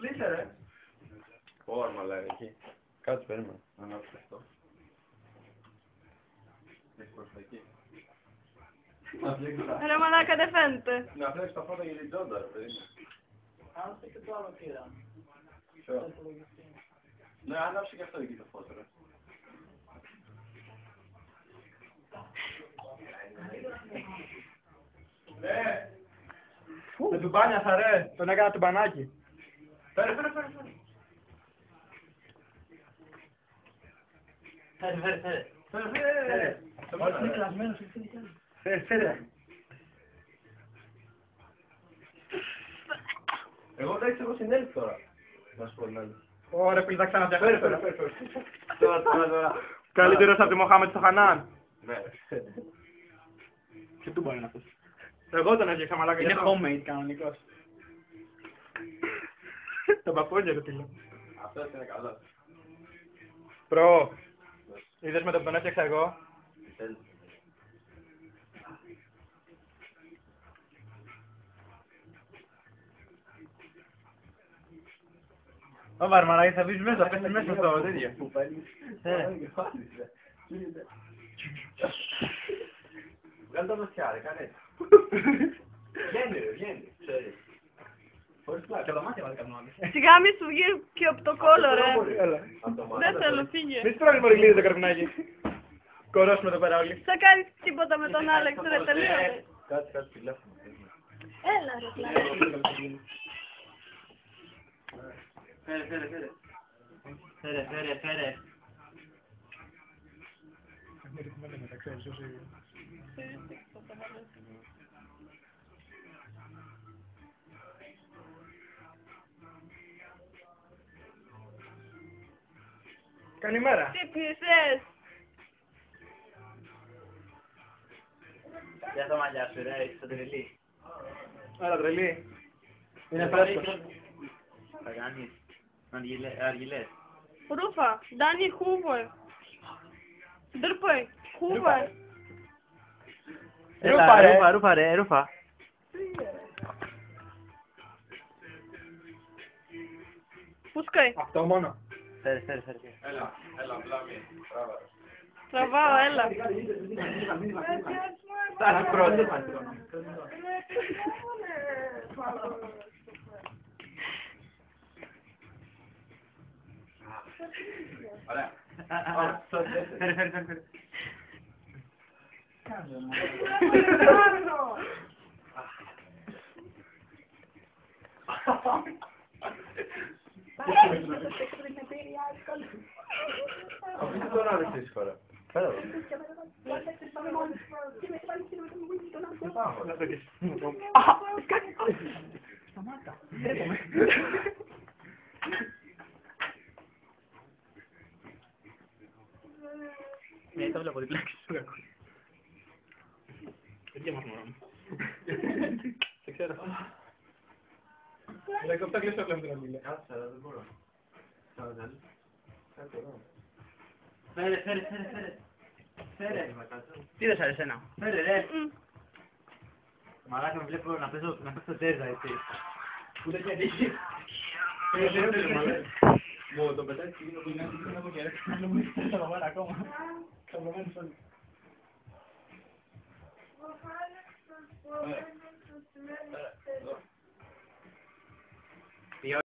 Κλείσε ρε. Όρμα λέει εκεί. Κάτσε περίμενα. Ανάψε αυτό. Έχει προς τα εκεί. Να φλέξεις τα... Ρε μαλάκα δεν φαίνεται. Να φλέξεις τα φώτα για την τζόντα ρε παιδί μου. Άνοιξε και το άλλο πήρα. Ποιο? Ναι, άναψε και αυτό εκεί το φως ρε. Ναι! Με του μπάνιασα ρε. Τον έκανα του μπανάκι. Φέρε, φέρε, φέρε, φέρε. Φέρε, φέρε, φέρε. Φέρε, φέρε. Όχι, είναι κλασμένος, είναι κι άλλο. Φέρε. Εγώ εντάξει έχω συνέλθει τώρα. Να σου πω την άλλη. Ωραία φίλοι, θα Φέρε, ξαναπιαχτώ. φέρε, φέρε, φέρε. Τώρα. Καλύτερος από τη Μοχάμετ στο Χανάν. Ναι. Και του μπορεί να πεις. Εγώ τον έφτιαξα μαλάκα. Είναι γιατί- homemade κανονικός. Το παππούλιο του φίλο. Αυτός είναι καλός. Προ. Είδες με το που τον έφτιαξα εγώ. Θέλει. Ω βαρμαράκι θα μπεις μέσα, πέφτεις μέσα στο τέτοιο. Που παίρνεις. Και πάλι, ρε. Κοίτατε. Βγάλε το δοσιά ρε, κάνε έτσι. Βγαίνει ρε, βγαίνει. Ξέρεις. Χωρίς πλάκα. Και τα μάτια βάλει κανόνι. Σιγά μη σου βγει και από το κόλλο ρε. Έλα. Από το μάτι. Δεν θέλω, φύγε. Μη σπρώχνεις μωρή γλύδι το καρπινάκι. Κορώσουμε εδώ πέρα όλοι. Θα κάνεις τίποτα με τον Άλεξ ρε, τελείωσε. Κάτσε τηλέφωνο. Έλα ρε πλάκα. Φέρε, φέρε, φέρε. Φέρε, φέρε, φέρε. Καλημέρα. Τι πείσες. Για το μαλλιά σου ρε, είσαι τρελή. Άρα τρελή. Είναι Θα φρέσκος. Θα κάνεις αργυλές. Ρούφα, Ντάνι Χούβερ. Ντρπέ, Χούβερ. Ρούφα, ρε. Ρούφα, ρούφα ρε, ρούφα. Πούσκай. Αυτό μόνο. Φέρε, φέρε, φέρε. Έλα, έλα, βλάμι. Μπράβο. Τραβάω, έλα. Φτάσεις πρώτος. Ωραία. Φέρε, φέρε, φέρε, φέρε. Αφήστε τον άλλο εσείς χώρα. Πέρα εδώ. Σταμάτα. Ναι, το βλέπω διπλά. Δεν μας μωρό μου. Σε ξέρω. Δεν κόψα κλείσω πλέον την ομιλία. Κάτσε, αλλά δεν μπορώ. Κάτσε εδώ. Φέρε, φέρε, φέρε, φέρε. Φέρε. Τι δεν σ' άρεσε ένα. Φέρε ρε. Μμ. Μαλάκα με βλέπω να παίζω τέρζα έτσι. Ούτε και αντίχει. Μου το πετάει και είναι από καιρό. Δεν μου είσαι στο παπάρα ακόμα. Ξαπλωμένους όλοι. Εδώ.